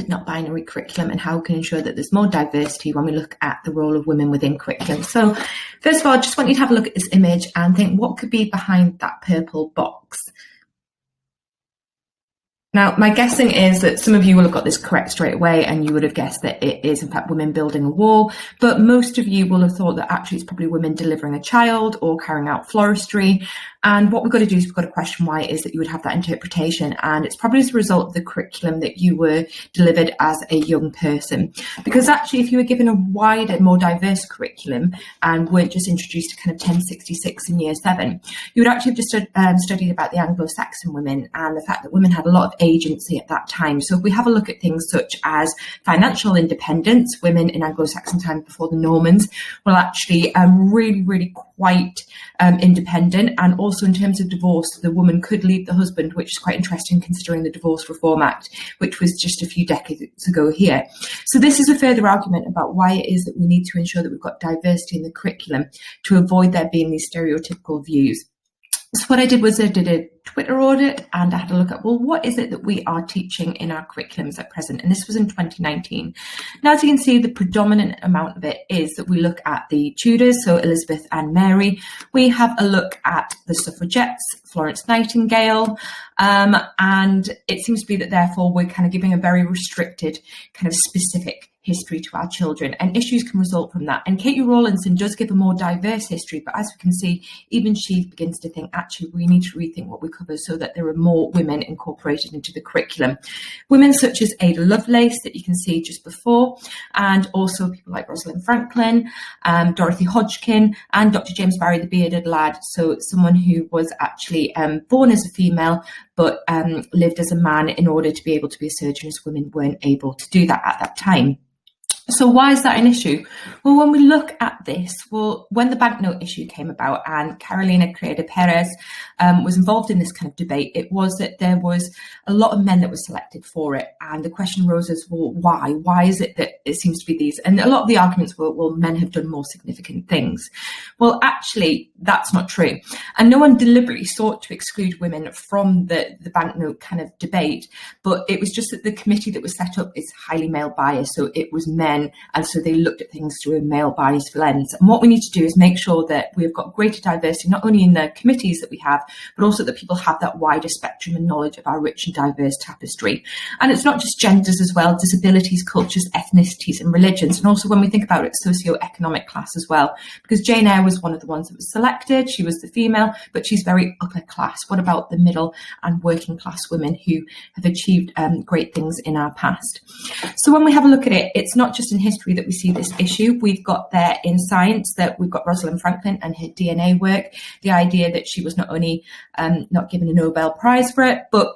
not binary curriculum and how we can ensure that there's more diversity when we look at the role of women within curriculum. So first of all, I just want you to have a look at this image and think what could be behind that purple box. Now, my guessing is that some of you will have got this correct straight away and you would have guessed that it is in fact women building a wall, but most of you will have thought that actually it's probably women delivering a child or carrying out floristry. And what we've got to do is we've got to question why it is that you would have that interpretation. And it's probably as a result of the curriculum that you were delivered as a young person. Because actually, if you were given a wider, more diverse curriculum and weren't just introduced to kind of 1066 in year 7, you would actually have just studied about the Anglo-Saxon women and the fact that women had a lot of agency at that time. So if we have a look at things such as financial independence, women in Anglo-Saxon time before the Normans were actually really quite independent. And also in terms of divorce, the woman could leave the husband, which is quite interesting considering the Divorce Reform Act, which was just a few decades ago here. So this is a further argument about why it is that we need to ensure that we've got diversity in the curriculum to avoid there being these stereotypical views. So what I did was I did a Twitter audit and I had a look at, well, what is it that we are teaching in our curriculums at present? And this was in 2019. Now, as you can see, the predominant amount of it is that we look at the Tudors, so Elizabeth and Mary. We have a look at the suffragettes, Florence Nightingale, and it seems to be that therefore we're kind of giving a very restricted kind of specific history to our children, and issues can result from that. And Katie Rawlinson does give a more diverse history, but as we can see, even she begins to think, actually, we need to rethink what we cover so that there are more women incorporated into the curriculum. Women such as Ada Lovelace, that you can see just before, and also people like Rosalind Franklin, Dorothy Hodgkin, and Dr. James Barry, the bearded lad, so someone who was actually born as a female, but lived as a man in order to be able to be a surgeon, as women weren't able to do that at that time. So why is that an issue? Well, when we look at this, well, when the banknote issue came about and Carolina Criada Perez was involved in this kind of debate, it was that there was a lot of men that were selected for it. And the question arose as, well, why? Why is it that it seems to be these? And a lot of the arguments were, well, men have done more significant things. Well, actually, that's not true. And no one deliberately sought to exclude women from the banknote kind of debate, but it was just that the committee that was set up is highly male biased. So it was men. And so they looked at things through a male biased lens. And what we need to do is make sure that we've got greater diversity, not only in the committees that we have, but also that people have that wider spectrum and knowledge of our rich and diverse tapestry. And it's not just genders as well, disabilities, cultures, ethnicities and religions. And also when we think about it, socioeconomic class as well, because Jane Eyre was one of the ones that was selected. She was the female, but she's very upper class. What about the middle and working class women who have achieved great things in our past? So when we have a look at it, it's not just in history that we see this issue. We've got there in science that we've got Rosalind Franklin and her DNA work, the idea that she was not only not given a Nobel Prize for it, but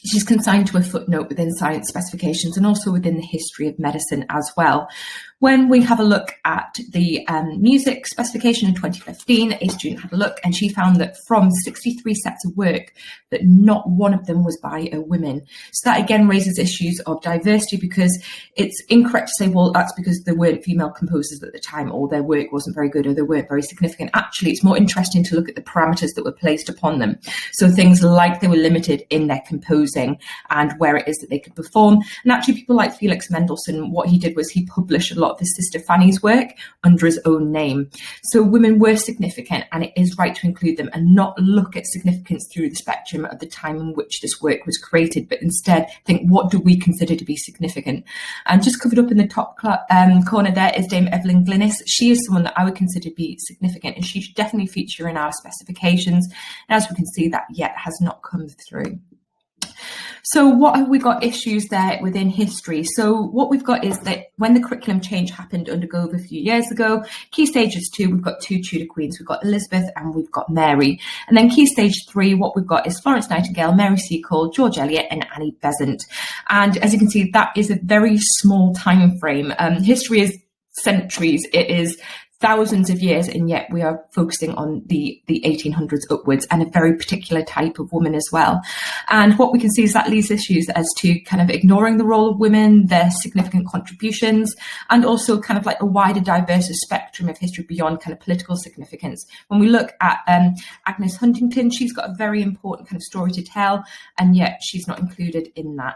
she's consigned to a footnote within science specifications and also within the history of medicine as well. When we have a look at the music specification in 2015, a student had a look and she found that from 63 sets of work, that not one of them was by a woman. So that again raises issues of diversity, because it's incorrect to say, well, that's because there weren't female composers at the time, or their work wasn't very good, or they weren't very significant. Actually, it's more interesting to look at the parameters that were placed upon them. So things like they were limited in their composing and where it is that they could perform. And actually people like Felix Mendelssohn, what he did was he published a lot of his sister Fanny's work under his own name. So women were significant, and it is right to include them and not look at significance through the spectrum of the time in which this work was created, but instead think, what do we consider to be significant? And just covered up in the top corner there is Dame Evelyn Glynis. She is someone that I would consider to be significant, and she should definitely feature in our specifications. And as we can see, that yet has not come through. So what have we got issues there within history? So what we've got is that when the curriculum change happened under Gove a few years ago, Key Stages 2, we've got 2 Tudor queens. We've got Elizabeth and we've got Mary. And then Key Stage 3, what we've got is Florence Nightingale, Mary Seacole, George Eliot and Annie Besant. And as you can see, that is a very small time frame. History is centuries. It is thousands of years, and yet we are focusing on the 1800s upwards, and a very particular type of woman as well. And what we can see is that leaves issues as to kind of ignoring the role of women, their significant contributions, and also kind of like a wider diverse spectrum of history beyond kind of political significance. When we look at Agnes Huntington, she's got a very important kind of story to tell, and yet she's not included in that.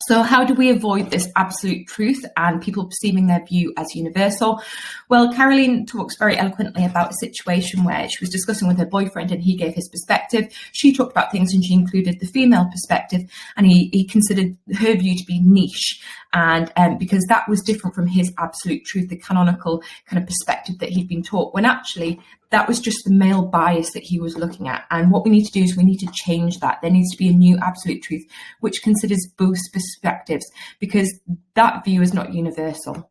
So how do we avoid this absolute truth and people perceiving their view as universal? Well, Caroline talks very eloquently about a situation where she was discussing with her boyfriend and he gave his perspective. She talked about things and she included the female perspective, and he considered her view to be niche. And because that was different from his absolute truth, the canonical kind of perspective that he'd been taught, when actually that was just the male bias that he was looking at. And what we need to do is we need to change that. There needs to be a new absolute truth, which considers both perspectives, because that view is not universal.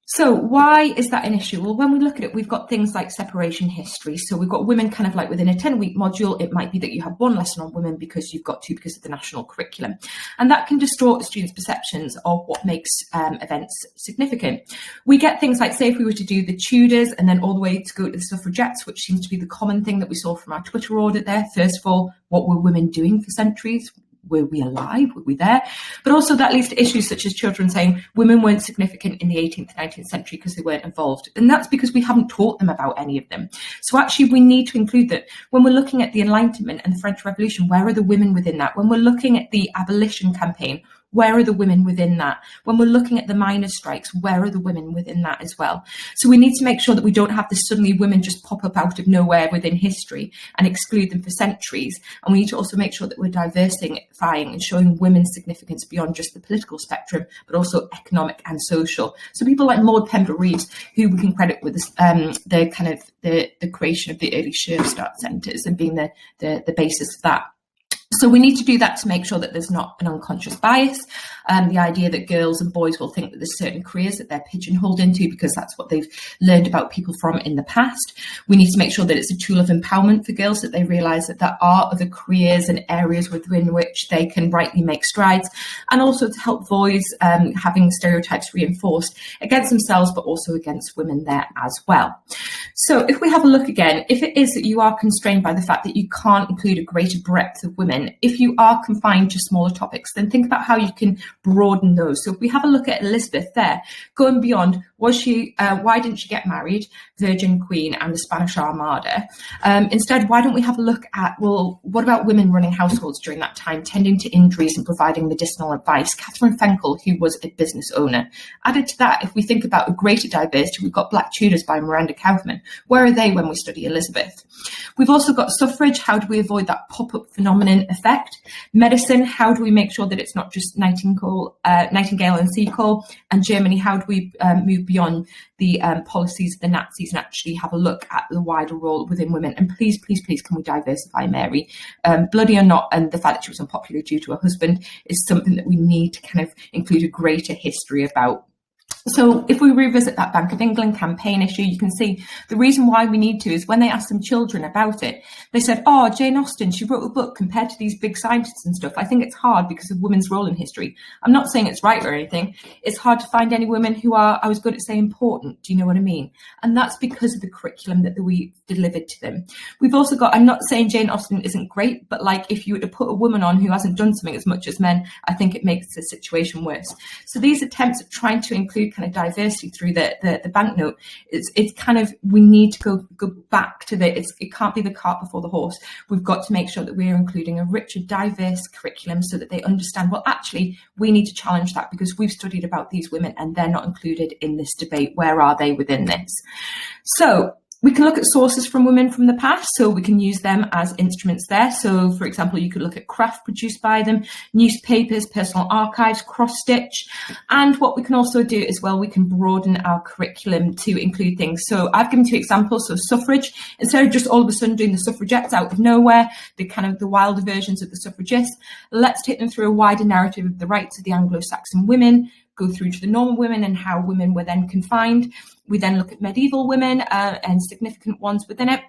So why is that an issue? Well, when we look at it, we've got things like separation history. So we've got women kind of like within a 10-week module. It might be that you have one lesson on women because you've got to because of the national curriculum. And that can distort students' perceptions of what makes events significant. We get things like, say, if we were to do the Tudors and then all the way to go to the suffragettes, which seems to be the common thing that we saw from our Twitter audit there. First of all, what were women doing for centuries? Were we alive? Were we there? But also that leads to issues such as children saying women weren't significant in the 18th and 19th century because they weren't involved. And that's because we haven't taught them about any of them. So actually we need to include that when we're looking at the Enlightenment and the French Revolution, where are the women within that? When we're looking at the abolition campaign, where are the women within that? When we're looking at the miners' strikes, where are the women within that as well? So we need to make sure that we don't have this suddenly women just pop up out of nowhere within history and exclude them for centuries. And we need to also make sure that we're diversifying and showing women's significance beyond just the political spectrum, but also economic and social. So people like Maud Pember Reeves, who we can credit with this, the creation of the early Start centres and being the basis of that. So we need to do that to make sure that there's not an unconscious bias. The idea that girls and boys will think that there's certain careers that they're pigeonholed into because that's what they've learned about people from in the past. We need to make sure that it's a tool of empowerment for girls, that they realise that there are other careers and areas within which they can rightly make strides, and also to help boys having stereotypes reinforced against themselves, but also against women there as well. So if we have a look again, if it is that you are constrained by the fact that you can't include a greater breadth of women, if you are confined to smaller topics, then think about how you can broaden those. So if we have a look at Elizabeth there, going beyond, was she, why didn't she get married, Virgin Queen and the Spanish Armada? Instead, why don't we have a look at, well, what about women running households during that time, tending to injuries and providing medicinal advice? Catherine Fenkel, who was a business owner. Added to that, if we think about a greater diversity, we've got Black Tudors by Miranda Kaufman. Where are they when we study Elizabeth? We've also got suffrage. How do we avoid that pop-up phenomenon effect? Medicine, how do we make sure that it's not just Nightingale and Seacole? And Germany, how do we move beyond the policies of the Nazis and actually have a look at the wider role within women? And please, please, please, can we diversify Mary? Bloody or not, and the fact that she was unpopular due to her husband is something that we need to kind of include a greater history about. So if we revisit that Bank of England campaign issue, you can see the reason why we need to is when they asked some children about it, they said, oh, Jane Austen, she wrote a book compared to these big scientists and stuff. I think it's hard because of women's role in history. I'm not saying it's right or anything. It's hard to find any women who are, I was going to say, important. Do you know what I mean? And that's because of the curriculum that we delivered to them. We've also got, I'm not saying Jane Austen isn't great, but like if you were to put a woman on who hasn't done something as much as men, I think it makes the situation worse. So these attempts at trying to include kind of diversity through the banknote, it's kind of, we need to go back to it can't be the cart before the horse. We've got to make sure that we're including a richer, diverse curriculum so that they understand, well, actually, we need to challenge that because we've studied about these women and they're not included in this debate. Where are they within this? So we can look at sources from women from the past, so we can use them as instruments there. So, for example, you could look at craft produced by them, newspapers, personal archives, cross-stitch. And what we can also do as well, we can broaden our curriculum to include things. So I've given 2 examples. So suffrage, instead of just all of a sudden doing the suffragettes out of nowhere, the kind of the wilder versions of the suffragists, let's take them through a wider narrative of the rights of the Anglo-Saxon women, go through to the Norman women and how women were then confined. We then look at medieval women and significant ones within it.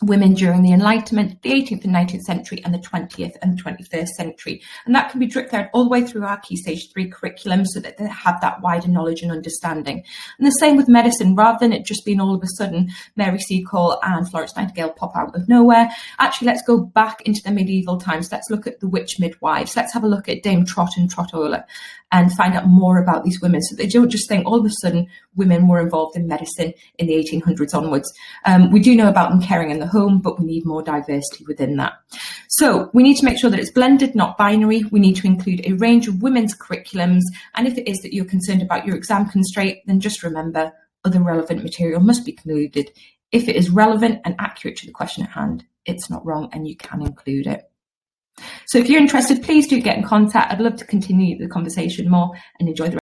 Women during the Enlightenment, the 18th and 19th century, and the 20th and 21st century. And that can be drip fed all the way through our Key Stage 3 curriculum so that they have that wider knowledge and understanding. And the same with medicine, rather than it just being all of a sudden Mary Seacole and Florence Nightingale pop out of nowhere. Actually, let's go back into the medieval times. Let's look at the witch midwives. Let's have a look at Dame Trot and Trottola and find out more about these women so they don't just think all of a sudden women were involved in medicine in the 1800s onwards. We do know about them caring in the the home, but we need more diversity within that. So we need to make sure that it's blended, not binary. We need to include a range of women's curriculums. And if it is that you're concerned about your exam constraint, then just remember other relevant material must be included. If it is relevant and accurate to the question at hand, it's not wrong and you can include it. So if you're interested, please do get in contact. I'd love to continue the conversation more and enjoy the